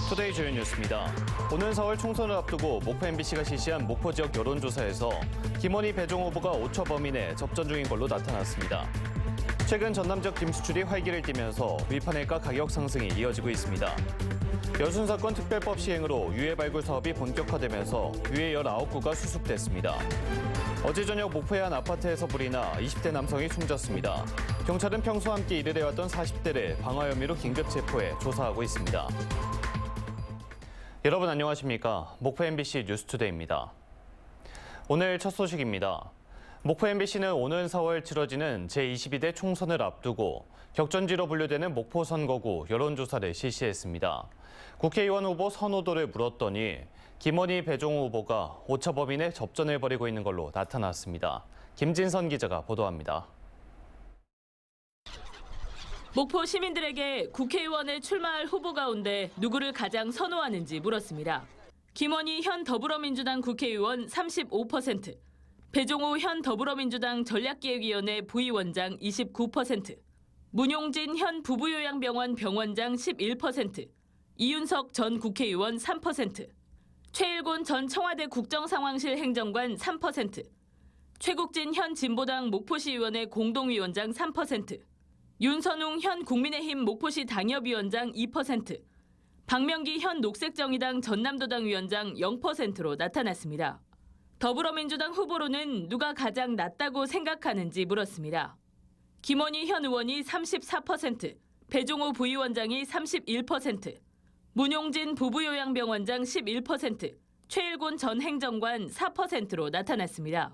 투데이 주요 뉴스입니다. 오는 4월 총선을 앞두고 목포 MBC가 실시한 목포 지역 여론조사에서 김원희 배종 후보가 5초 범위 내 접전 중인 걸로 나타났습니다. 최근 전남 지역 김 수출이 활기를 띠면서 위판액과 가격 상승이 이어지고 있습니다. 여순사건 특별법 시행으로 유해 발굴 사업이 본격화되면서 유해 19구가 수습됐습니다. 어제 저녁 목포의 한 아파트에서 불이 나 20대 남성이 숨졌습니다. 경찰은 평소 함께 일을 해왔던 40대를 방화 혐의로 긴급 체포해 조사하고 있습니다. 여러분 안녕하십니까? 목포 MBC 뉴스투데이입니다. 오늘 첫 소식입니다. 목포 MBC는 오는 4월 치러지는 제22대 총선을 앞두고 격전지로 분류되는 목포 선거구 여론조사를 실시했습니다. 국회의원 후보 선호도를 물었더니 김원희 배종 후보가 오차 범위 내 접전을 벌이고 있는 걸로 나타났습니다. 김진선 기자가 보도합니다. 목포 시민들에게 국회의원에 출마할 후보 가운데 누구를 가장 선호하는지 물었습니다. 김원희 현 더불어민주당 국회의원 35%, 배종호 현 더불어민주당 전략기획위원회 부위원장 29%, 문용진 현 부부요양병원 병원장 11%, 이윤석 전 국회의원 3%, 최일곤 전 청와대 국정상황실 행정관 3%, 최국진 현 진보당 목포시의원회 공동위원장 3%, 윤선웅 현 국민의힘 목포시 당협위원장 2%, 박명기 현 녹색정의당 전남도당 위원장 0%로 나타났습니다. 더불어민주당 후보로는 누가 가장 낫다고 생각하는지 물었습니다. 김원희 현 의원이 34%, 배종호 부위원장이 31%, 문용진 부부요양병원장 11%, 최일곤 전 행정관 4%로 나타났습니다.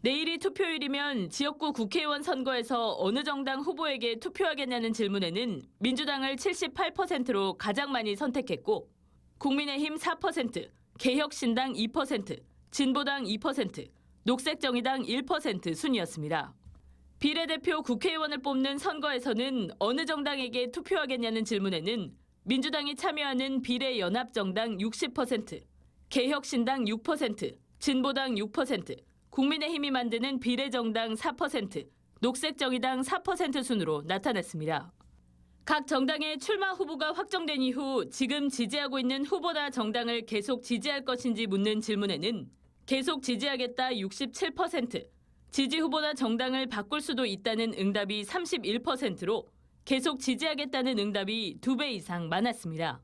내일이 투표일이면 지역구 국회의원 선거에서 어느 정당 후보에게 투표하겠냐는 질문에는 민주당을 78%로 가장 많이 선택했고 국민의힘 4%, 개혁신당 2%, 진보당 2%, 녹색정의당 1% 순이었습니다. 비례대표 국회의원을 뽑는 선거에서는 어느 정당에게 투표하겠냐는 질문에는 민주당이 참여하는 비례연합정당 60%, 개혁신당 6%, 진보당 6%, 국민의힘이 만드는 비례정당 4%, 녹색정의당 4% 순으로 나타났습니다. 각 정당의 출마 후보가 확정된 이후 지금 지지하고 있는 후보나 정당을 계속 지지할 것인지 묻는 질문에는 계속 지지하겠다 67%, 지지 후보나 정당을 바꿀 수도 있다는 응답이 31%로 계속 지지하겠다는 응답이 2배 이상 많았습니다.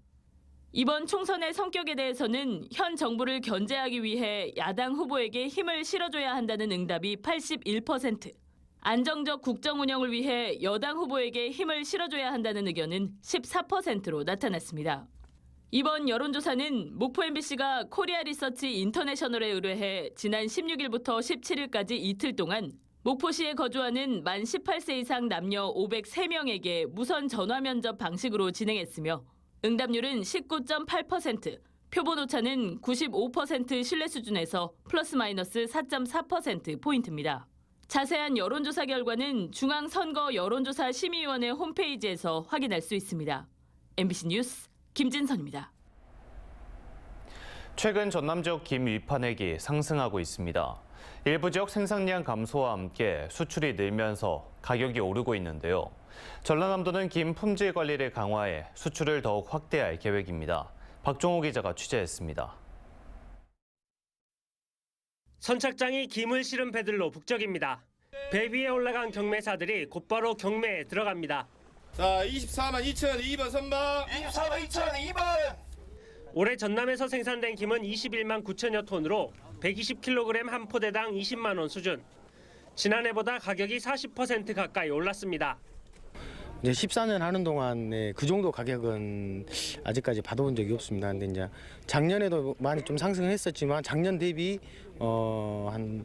이번 총선의 성격에 대해서는 현 정부를 견제하기 위해 야당 후보에게 힘을 실어줘야 한다는 응답이 81%, 안정적 국정 운영을 위해 여당 후보에게 힘을 실어줘야 한다는 의견은 14%로 나타났습니다. 이번 여론조사는 목포 MBC가 코리아 리서치 인터내셔널에 의뢰해 지난 16일부터 17일까지 이틀 동안 목포시에 거주하는 만 18세 이상 남녀 503명에게 무선 전화 면접 방식으로 진행했으며 응답률은 19.8%, 표본 오차는 95% 신뢰 수준에서 플러스 마이너스 4.4%포인트입니다. 자세한 여론조사 결과는 중앙선거 여론조사 심의위원회 홈페이지에서 확인할 수 있습니다. MBC 뉴스 김진선입니다. 최근 전남 지역 김 위판액이 상승하고 있습니다. 일부 지역 생산량 감소와 함께 수출이 늘면서 가격이 오르고 있는데요. 전라남도는 김 품질 관리를 강화해 수출을 더욱 확대할 계획입니다. 박종호 기자가 취재했습니다. 선착장이 김을 실은 배들로 북적입니다. 배 위에 올라간 경매사들이 곧바로 경매에 들어갑니다. 자, 24만 2천 2번 선박. 24만 2천 2번. 올해 전남에서 생산된 김은 21만 9천여 톤으로 120kg 한 포대당 20만 원 수준. 지난해보다 가격이 40% 가까이 올랐습니다. 이제 14년 하는 동안에 그 정도 가격은 아직까지 받아본 적이 없습니다. 근데 이제 작년에도 많이 좀 상승했었지만 작년 대비 한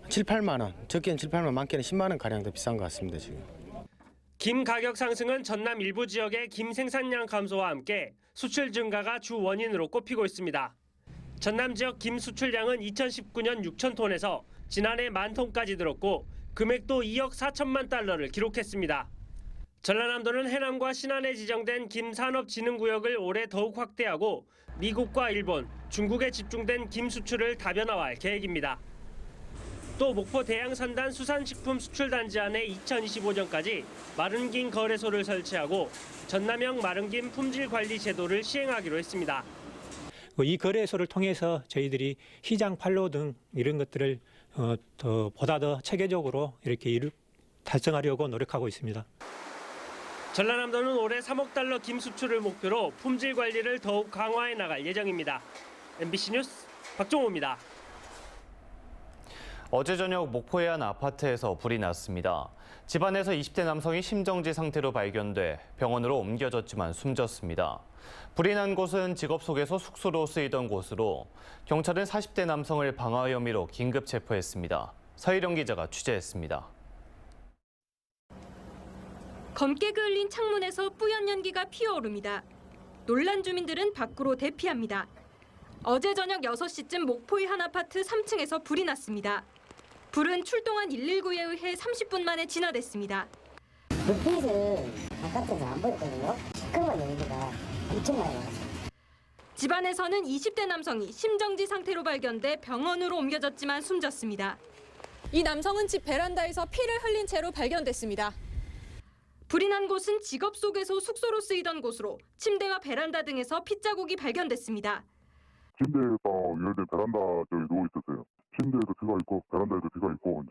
7, 8만 원, 적게는 7, 8만 원, 많게는 10만 원 가량 더 비싼 것 같습니다, 지금. 김 가격 상승은 전남 일부 지역의 김 생산량 감소와 함께 수출 증가가 주 원인으로 꼽히고 있습니다. 전남 지역 김 수출량은 2019년 6천 톤에서 지난해 1만 톤까지 늘었고 금액도 2억 4천만 달러를 기록했습니다. 전라남도는 해남과 신안에 지정된 김 산업진흥구역을 올해 더욱 확대하고 미국과 일본, 중국에 집중된 김 수출을 다변화할 계획입니다. 또 목포 대양산단 수산식품 수출단지 안에 2025년까지 마른김 거래소를 설치하고 전남형 마른김 품질 관리 제도를 시행하기로 했습니다. 이 거래소를 통해서 저희들이 시장 판로 등 이런 것들을 보다 더 체계적으로 이렇게 달성하려고 노력하고 있습니다. 전라남도는 올해 3억 달러 김 수출을 목표로 품질 관리를 더욱 강화해 나갈 예정입니다. MBC 뉴스 박종호입니다. 어제 저녁 목포의 한 아파트에서 불이 났습니다. 집안에서 20대 남성이 심정지 상태로 발견돼 병원으로 옮겨졌지만 숨졌습니다. 불이 난 곳은 직업 소개소 숙소로 쓰이던 곳으로 경찰은 40대 남성을 방화 혐의로 긴급 체포했습니다. 서희령 기자가 취재했습니다. 검게 그을린 창문에서 뿌연 연기가 피어오릅니다. 놀란 주민들은 밖으로 대피합니다. 어제 저녁 6시쯤 목포의 한 아파트 3층에서 불이 났습니다. 불은 출동한 119에 의해 30분 만에 진화됐습니다. 불빛은 바깥에서 안 보였거든요. 시커먼 연기가 엄청 많이 나왔어요. 집안에서는 20대 남성이 심정지 상태로 발견돼 병원으로 옮겨졌지만 숨졌습니다. 이 남성은 집 베란다에서 피를 흘린 채로 발견됐습니다. 불이 난 곳은 직업 소개소 숙소로 쓰이던 곳으로 침대와 베란다 등에서 핏자국이 발견됐습니다. 침대에서 열대 베란다 쪽에 누워 있었어요. 침대에도 피가 있고 베란다에도 피가 있고.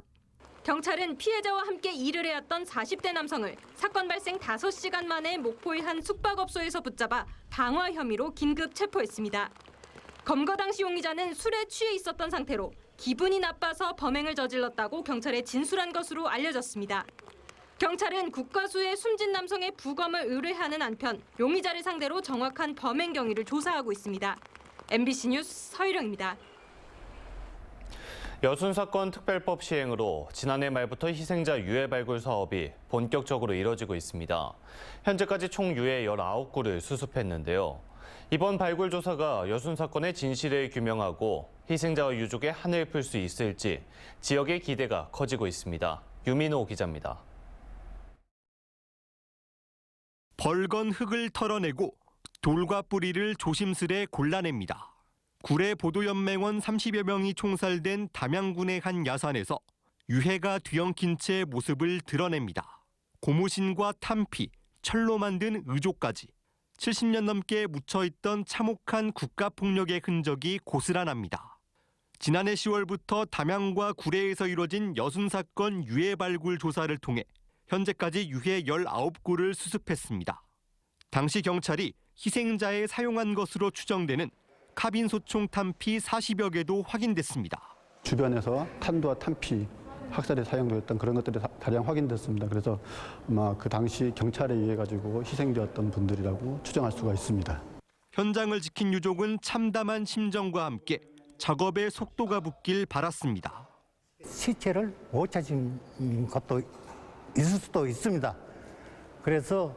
경찰은 피해자와 함께 일을 해왔던 40대 남성을 사건 발생 5시간 만에 목포의 한 숙박업소에서 붙잡아 방화 혐의로 긴급 체포했습니다. 검거 당시 용의자는 술에 취해 있었던 상태로 기분이 나빠서 범행을 저질렀다고 경찰에 진술한 것으로 알려졌습니다. 경찰은 국과수에 숨진 남성의 부검을 의뢰하는 한편 용의자를 상대로 정확한 범행 경위를 조사하고 있습니다. MBC 뉴스 서희령입니다. 여순사건 특별법 시행으로 지난해 말부터 희생자 유해 발굴 사업이 본격적으로 이뤄지고 있습니다. 현재까지 총 유해 19구를 수습했는데요. 이번 발굴 조사가 여순사건의 진실을 규명하고 희생자와 유족의 한을 풀 수 있을지 지역의 기대가 커지고 있습니다. 유민호 기자입니다. 벌건 흙을 털어내고 돌과 뿌리를 조심스레 골라냅니다. 구례 보도연맹원 30여 명이 총살된 담양군의 한 야산에서 유해가 뒤엉킨 채 모습을 드러냅니다. 고무신과 탄피, 철로 만든 의족까지 70년 넘게 묻혀있던 참혹한 국가폭력의 흔적이 고스란합니다. 지난해 10월부터 담양과 구례에서 이뤄진 여순사건 유해 발굴 조사를 통해 현재까지 유해 19구를 수습했습니다. 당시 경찰이 희생자에 사용한 것으로 추정되는 카빈 소총 탄피 40여 개도 확인됐습니다. 주변에서 탄두와 탄피 학살에 사용되었던 그런 것들이 다량 확인됐습니다. 그래서 아마 그 당시 경찰에 의해 가지고 희생되었던 분들이라고 추정할 수가 있습니다. 현장을 지킨 유족은 참담한 심정과 함께 작업에 속도가 붙길 바랐습니다. 시체를 못 찾은 것도 있을 수도 있습니다. 그래서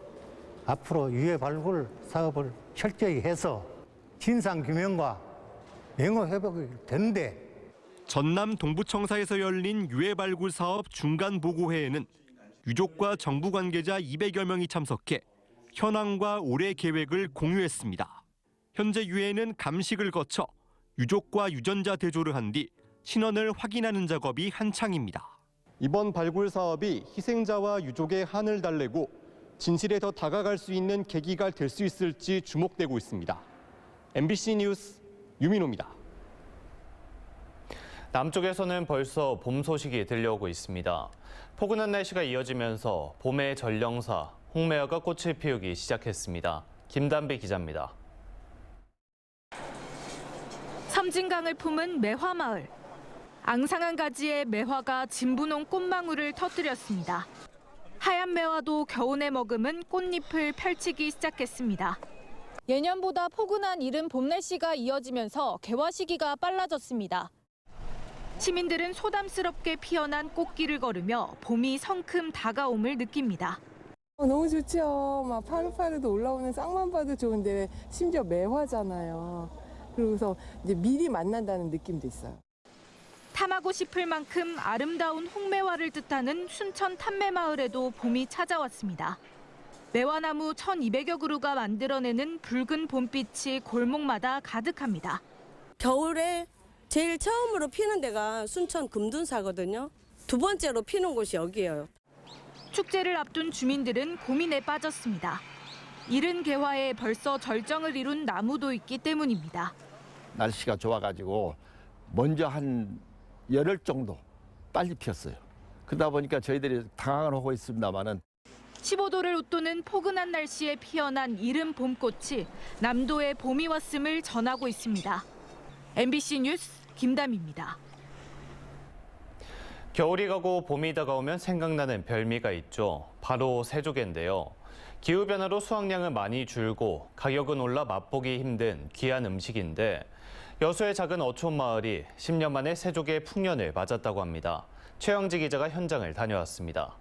앞으로 유해 발굴 사업을 철저히 해서 진상 규명과 명예 회복이 되는데 전남 동부청사에서 열린 유해 발굴 사업 중간 보고회에는 유족과 정부 관계자 200여 명이 참석해 현황과 올해 계획을 공유했습니다. 현재 유해는 감식을 거쳐 유족과 유전자 대조를 한 뒤 신원을 확인하는 작업이 한창입니다. 이번 발굴 사업이 희생자와 유족의 한을 달래고 진실에 더 다가갈 수 있는 계기가 될 수 있을지 주목되고 있습니다. MBC 뉴스 유민호입니다. 남쪽에서는 벌써 봄 소식이 들려오고 있습니다. 포근한 날씨가 이어지면서 봄의 전령사 홍매화가 꽃을 피우기 시작했습니다. 김단비 기자입니다. 섬진강을 품은 매화마을. 앙상한 가지의 매화가 진분홍 꽃망울을 터뜨렸습니다. 하얀 매화도 겨우내 머금은 꽃잎을 펼치기 시작했습니다. 예년보다 포근한 이른 봄 날씨가 이어지면서 개화 시기가 빨라졌습니다. 시민들은 소담스럽게 피어난 꽃길을 걸으며 봄이 성큼 다가옴을 느낍니다. 너무 좋죠. 막 파릇파릇 올라오는 쌍만 봐도 좋은데 심지어 매화잖아요. 그러고서 이제 미리 만난다는 느낌도 있어요. 탐하고 싶을 만큼 아름다운 홍매화를 뜻하는 순천 탐매마을에도 봄이 찾아왔습니다. 매화나무 1,200여 그루가 만들어내는 붉은 봄빛이 골목마다 가득합니다. 겨울에 제일 처음으로 피는 데가 순천 금둔사거든요. 두 번째로 피는 곳이 여기예요. 축제를 앞둔 주민들은 고민에 빠졌습니다. 이른 개화에 벌써 절정을 이룬 나무도 있기 때문입니다. 날씨가 좋아가지고 먼저 한 열흘 정도 빨리 피었어요. 그러다 보니까 저희들이 당황을 하고 있습니다만은 15도를 웃도는 포근한 날씨에 피어난 이른 봄꽃이 남도에 봄이 왔음을 전하고 있습니다. MBC 뉴스 김담입니다. 겨울이 가고 봄이 다가오면 생각나는 별미가 있죠. 바로 새조개인데요. 기후변화로 수확량은 많이 줄고 가격은 올라 맛보기 힘든 귀한 음식인데 여수의 작은 어촌마을이 10년 만에 새조개의 풍년을 맞았다고 합니다. 최영지 기자가 현장을 다녀왔습니다.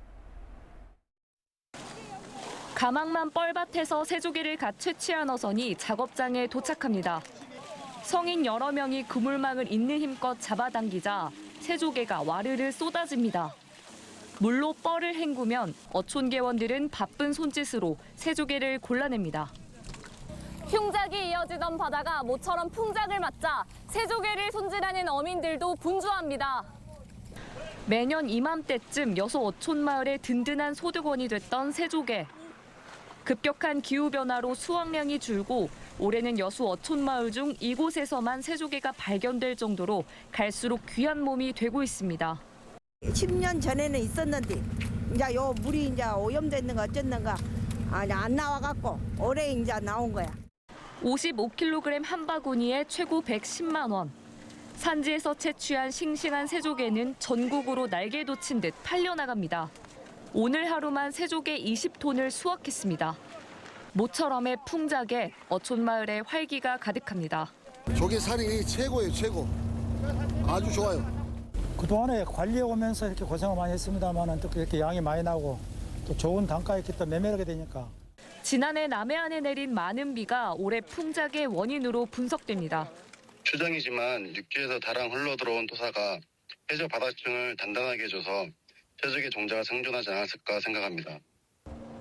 가망만 뻘밭에서 새조개를 갓 채취한 어선이 작업장에 도착합니다. 성인 여러 명이 그물망을 있는 힘껏 잡아당기자 새조개가 와르르 쏟아집니다. 물로 뻘을 헹구면 어촌계원들은 바쁜 손짓으로 새조개를 골라냅니다. 흉작이 이어지던 바다가 모처럼 풍작을 맞자 새조개를 손질하는 어민들도 분주합니다. 매년 이맘때쯤 여수 어촌마을의 든든한 소득원이 됐던 새조개. 급격한 기후변화로 수확량이 줄고 올해는 여수 어촌마을 중 이곳에서만 새조개가 발견될 정도로 갈수록 귀한 몸이 되고 있습니다. 10년 전에는 있었는데 이제 요 물이 이제 오염됐는 거 어쨌는가 안 나와갖고 올해 이제 나온 거야. 55kg 한 바구니에 최고 110만 원. 산지에서 채취한 싱싱한 새조개는 전국으로 날개 돋친 듯 팔려나갑니다. 오늘 하루만 새조개 20톤을 수확했습니다. 모처럼의 풍작에 어촌마을에 활기가 가득합니다. 조개 살이 최고예요, 최고. 아주 좋아요. 그동안에 관리해 오면서 이렇게 고생을 많이 했습니다만 또 이렇게 양이 많이 나고 또 좋은 단가에 이렇게 또 매매를 하게 되니까. 지난해 남해안에 내린 많은 비가 올해 풍작의 원인으로 분석됩니다. 추정이지만 육지에서 다량 흘러들어온 토사가 해저 바닥층을 단단하게 해줘서 새조개 종자가 생존하지 않았을까 생각합니다.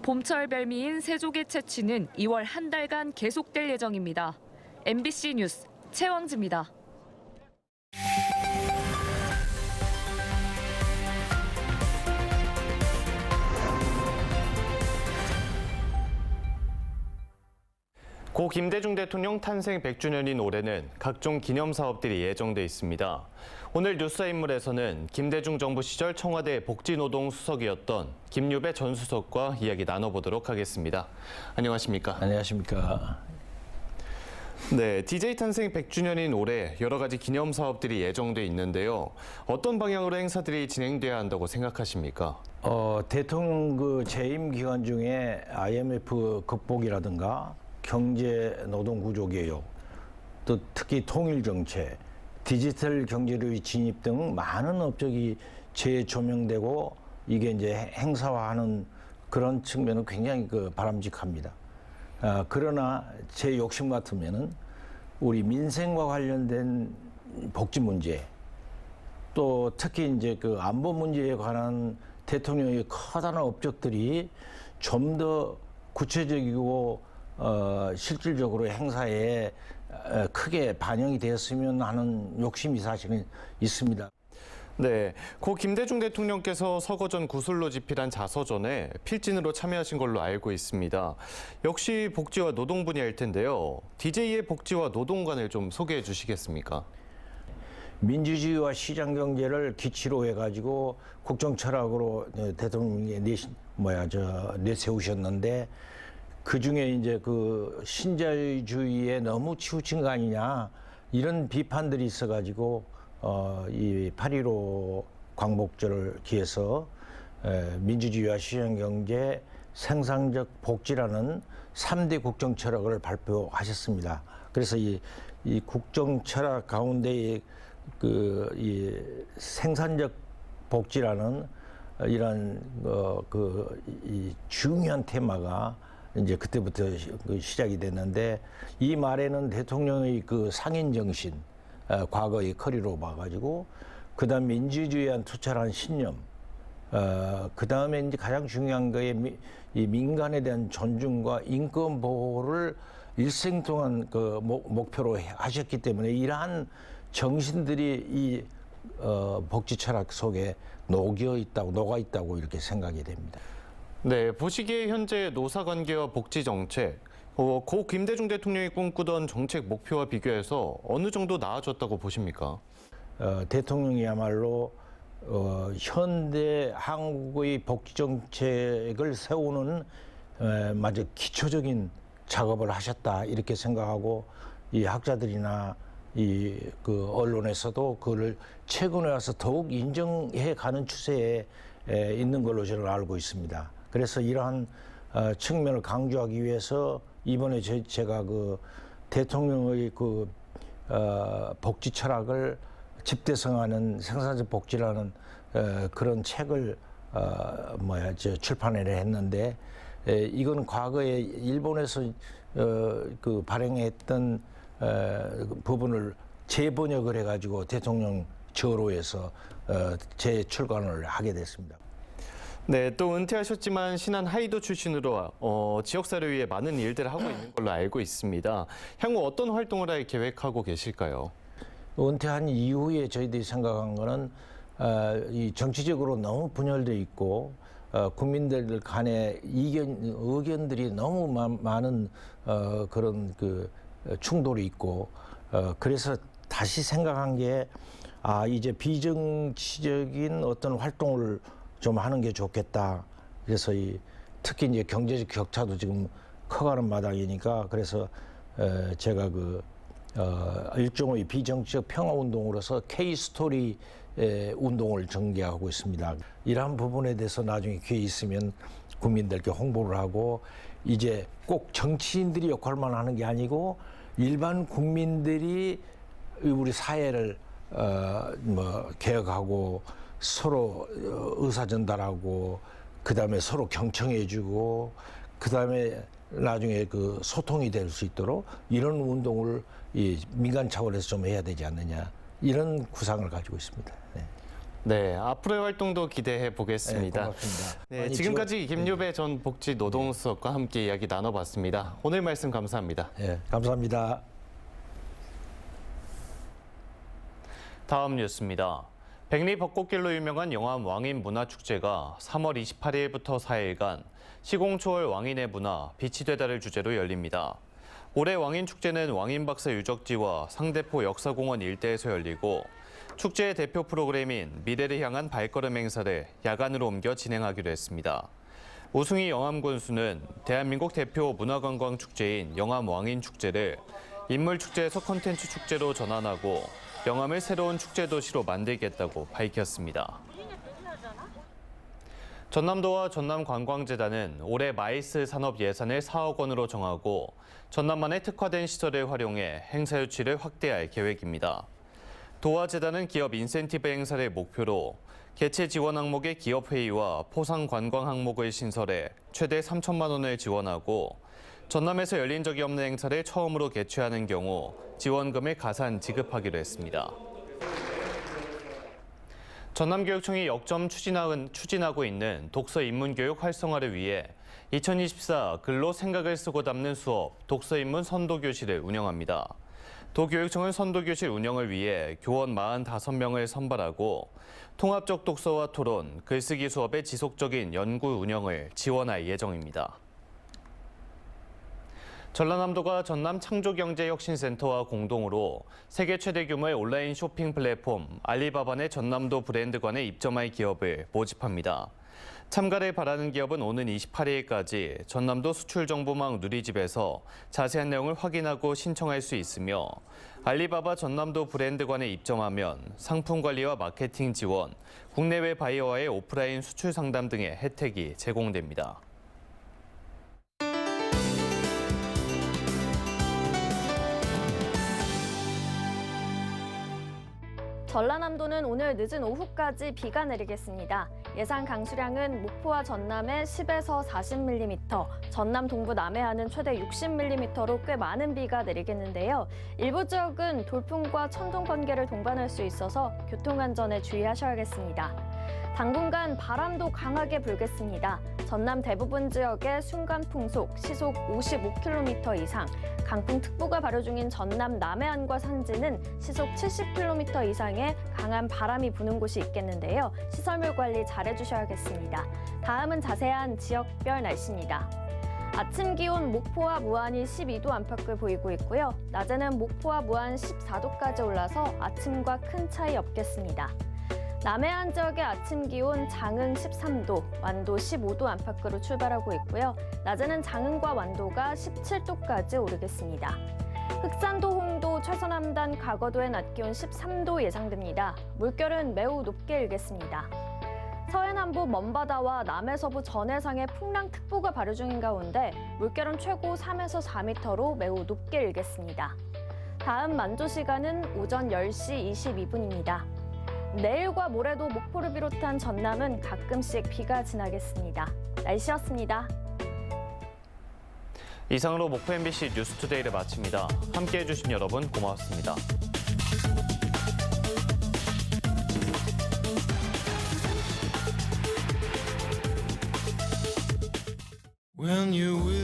봄철 별미인 새조개 채취는 2월 한 달간 계속될 예정입니다. MBC 뉴스 최왕지입니다. 고 김대중 대통령 탄생 100주년인 올해는 각종 기념 사업들이 예정돼 있습니다. 오늘 뉴스 인물에서는 김대중 정부 시절 청와대 복지노동수석이었던 김유배 전 수석과 이야기 나눠보도록 하겠습니다. 안녕하십니까? 안녕하십니까? 네, DJ 탄생 100주년인 올해 여러 가지 기념 사업들이 예정돼 있는데요. 어떤 방향으로 행사들이 진행돼야 한다고 생각하십니까? 대통령 그 재임 기간 중에 IMF 극복이라든가 경제 노동 구조 개혁, 또 특히 통일 정책, 디지털 경제의 진입 등 많은 업적이 재조명되고 이게 이제 행사화하는 그런 측면은 굉장히 바람직합니다. 그러나 제 욕심 같으면은 우리 민생과 관련된 복지 문제, 또 특히 이제 그 안보 문제에 관한 대통령의 커다란 업적들이 좀 더 구체적이고 실질적으로 행사에 크게 반영이 되었으면 하는 욕심이 사실은 있습니다. 네, 고 김대중 대통령께서 서거 전 구술로 집필한 자서전에 필진으로 참여하신 걸로 알고 있습니다. 역시 복지와 노동 분야일 텐데요. DJ의 복지와 노동관을 좀 소개해 주시겠습니까? 민주주의와 시장 경제를 기치로 해가지고 국정 철학으로 대통령이 내세우셨는데 그 중에 이제 그 신자유주의에 너무 치우친 거 아니냐 이런 비판들이 있어가지고 이 8.15 광복절을 기해서 민주주의와 시장경제 생산적 복지라는 3대 국정 철학을 발표하셨습니다. 그래서 이 국정 철학 가운데 이 생산적 복지라는 이런 이 중요한 테마가 이제 그때부터 시작이 됐는데 이 말에는 대통령의 그 상인 정신, 과거의 커리로 봐가지고 그다음 민주주의에 대한 투철한 신념, 그다음에 이제 가장 중요한 거에 이 민간에 대한 존중과 인권 보호를 일생 동안 그 목표로 하셨기 때문에 이러한 정신들이 이 복지 철학 속에 녹아 있다고 이렇게 생각이 됩니다. 네, 보시기에 현재 노사관계와 복지 정책, 고 김대중 대통령이 꿈꾸던 정책 목표와 비교해서 어느 정도 나아졌다고 보십니까? 대통령이야말로 현대 한국의 복지 정책을 세우는 마저 기초적인 작업을 하셨다 이렇게 생각하고 이 학자들이나 그 언론에서도 그를 최근에 와서 더욱 인정해 가는 추세에 있는 걸로 저는 알고 있습니다. 그래서 이러한 측면을 강조하기 위해서 이번에 제가 그 대통령의 그 복지 철학을 집대성하는 생산적 복지라는 그런 책을 출판을 했는데 이건 과거에 일본에서 그 발행했던 부분을 재번역을 해가지고 대통령 저로에서 재출간을 하게 됐습니다. 네, 또 은퇴하셨지만 신한 하이도 출신으로 지역사를 위해 많은 일들을 하고 있는 걸로 알고 있습니다. 향후 어떤 활동을 할 계획하고 계실까요? 은퇴한 이후에 저희들이 생각한 거는 이 정치적으로 너무 분열돼 있고 국민들 간의 의견들이 너무 많은 그런 그 충돌이 있고 그래서 다시 생각한 게 이제 비정치적인 어떤 활동을 좀 하는 게 좋겠다. 그래서 특히 이제 경제적 격차도 지금 커가는 마당이니까 그래서 제가 그 일종의 비정치적 평화운동으로서 K-스토리 운동을 전개하고 있습니다. 이러한 부분에 대해서 나중에 기회 있으면 국민들께 홍보를 하고 이제 꼭 정치인들이 역할만 하는 게 아니고 일반 국민들이 우리 사회를 개혁하고 서로 의사 전달하고 그다음에 서로 경청해주고 그다음에 나중에 그 소통이 될 수 있도록 이런 운동을 이 민간 차원에서 좀 해야 되지 않느냐 이런 구상을 가지고 있습니다. 네, 앞으로의 활동도 기대해 보겠습니다. 네, 고맙습니다. 네, 지금까지 김유배 전 복지노동수석과 함께 이야기 나눠봤습니다. 오늘 말씀 감사합니다. 네, 감사합니다. 다음 뉴스입니다. 백리 벚꽃길로 유명한 영암 왕인문화축제가 3월 28일부터 4일간 시공초월 왕인의 문화, 빛이 되다를 주제로 열립니다. 올해 왕인축제는 왕인박사 유적지와 상대포 역사공원 일대에서 열리고 축제의 대표 프로그램인 미래를 향한 발걸음 행사를 야간으로 옮겨 진행하기로 했습니다. 우승희 영암군수는 대한민국 대표 문화관광축제인 영암 왕인축제를 인물축제에서 컨텐츠 축제로 전환하고 영암을 새로운 축제도시로 만들겠다고 밝혔습니다. 전남도와 전남관광재단은 올해 마이스 산업 예산을 4억 원으로 정하고 전남만의 특화된 시설을 활용해 행사 유치를 확대할 계획입니다. 도와 재단은 기업 인센티브 행사를 목표로 개최 지원 항목의 기업회의와 포상 관광 항목을 신설해 최대 3천만 원을 지원하고 전남에서 열린 적이 없는 행사를 처음으로 개최하는 경우 지원금을 가산 지급하기로 했습니다. 전남교육청이 역점 추진하고 있는 독서 인문교육 활성화를 위해 2024 글로 생각을 쓰고 담는 수업 독서 인문 선도교실을 운영합니다. 도교육청은 선도교실 운영을 위해 교원 45명을 선발하고 통합적 독서와 토론, 글쓰기 수업의 지속적인 연구 운영을 지원할 예정입니다. 전라남도가 전남 창조경제혁신센터와 공동으로 세계 최대 규모의 온라인 쇼핑 플랫폼 알리바바 내 전남도 브랜드관에 입점할 기업을 모집합니다. 참가를 바라는 기업은 오는 28일까지 전남도 수출정보망 누리집에서 자세한 내용을 확인하고 신청할 수 있으며 알리바바 전남도 브랜드관에 입점하면 상품 관리와 마케팅 지원, 국내외 바이어와의 오프라인 수출 상담 등의 혜택이 제공됩니다. 전라남도는 오늘 늦은 오후까지 비가 내리겠습니다. 예상 강수량은 목포와 전남에 10에서 40mm, 전남 동부 남해안은 최대 60mm로 꽤 많은 비가 내리겠는데요. 일부 지역은 돌풍과 천둥 번개를 동반할 수 있어서 교통안전에 주의하셔야겠습니다. 당분간 바람도 강하게 불겠습니다. 전남 대부분 지역에 순간 풍속, 시속 55km 이상, 강풍특보가 발효 중인 전남 남해안과 산지는 시속 70km 이상의 강한 바람이 부는 곳이 있겠는데요. 시설물 관리 잘해주셔야겠습니다. 다음은 자세한 지역별 날씨입니다. 아침 기온 목포와 무안이 12도 안팎을 보이고 있고요. 낮에는 목포와 무안 14도까지 올라서 아침과 큰 차이 없겠습니다. 남해안 지역의 아침 기온 장흥 13도, 완도 15도 안팎으로 출발하고 있고요. 낮에는 장흥과 완도가 17도까지 오르겠습니다. 흑산도, 홍도, 최서남단, 가거도의 낮 기온 13도 예상됩니다. 물결은 매우 높게 일겠습니다. 서해남부 먼바다와 남해서부 전해상에 풍랑특보가 발효 중인 가운데 물결은 최고 3에서 4m로 매우 높게 일겠습니다. 다음 만조 시간은 오전 10시 22분입니다. 내일과 모레도 목포를 비롯한 전남은 가끔씩 비가 지나겠습니다. 날씨였습니다. 이상으로 목포 MBC 뉴스투데이를 마칩니다. 함께해 주신 여러분 고맙습니다.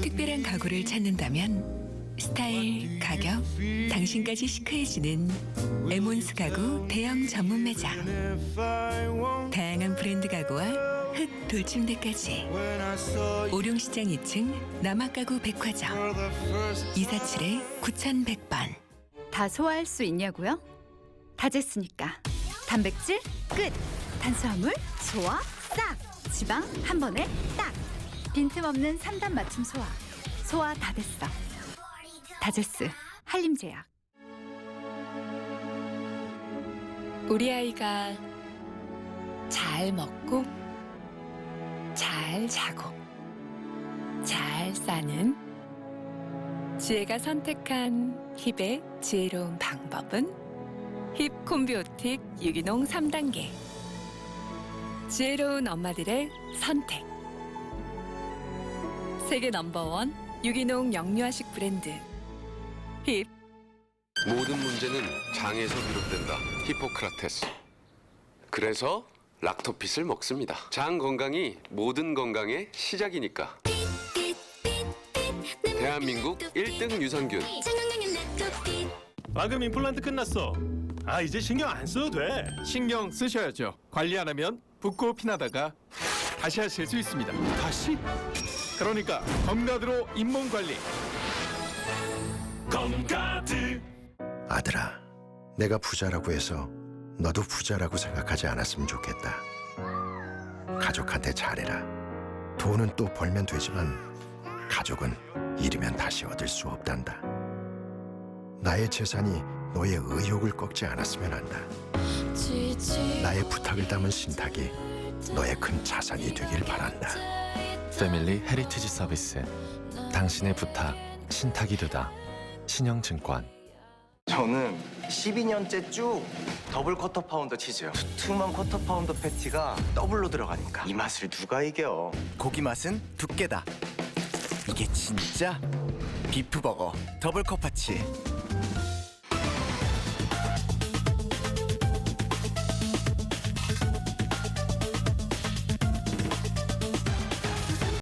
특별한 가구를 찾는다면 스타일, 가격, 당신까지 시크해지는 에몬스 가구 대형 전문 매장. 다양한 브랜드 가구와 흑 돌침대까지. 오룡시장 2층 남학가구 백화점 247-9100번. 다 소화할 수 있냐고요? 다제스니까. 단백질 끝. 탄수화물 소화 싹. 지방 한 번에 딱. 빈틈없는 3단 맞춤 소화. 소화 다 됐어. 다제스 한림제약. 우리 아이가 잘 먹고 잘 자고 잘 싸는 지혜가 선택한 힙의 지혜로운 방법은 힙 콤비오틱 유기농 3단계. 지혜로운 엄마들의 선택. 세계 넘버원 유기농 영유아식 브랜드 힙. 모든 문제는 장에서 비롯된다. 히포크라테스. 그래서 락토핏을 먹습니다. 장 건강이 모든 건강의 시작이니까. 대한민국 1등 유산균. 방금 임플란트 끝났어. 이제 신경 안 써도 돼. 신경 쓰셔야죠. 관리 안 하면 붓고 피나다가 다시 하실 수 있습니다. 다시? 그러니까 검가드로 잇몸 관리. 검가드. 아들아, 내가 부자라고 해서 너도 부자라고 생각하지 않았으면 좋겠다. 가족한테 잘해라. 돈은 또 벌면 되지만 가족은 잃으면 다시 얻을 수 없단다. 나의 재산이 너의 의욕을 꺾지 않았으면 한다. 나의 부탁을 담은 신탁이 너의 큰 자산이 되길 바란다. 패밀리 헤리티지 서비스. 당신의 부탁, 신탁이 되다. 신영증권. 저는 12년째 쭉 더블 쿼터 파운더 치즈요. 두툼한 쿼터 파운더 패티가 더블로 들어가니까 이 맛을 누가 이겨? 고기 맛은 두께다. 이게 진짜 비프버거 더블 컵파치.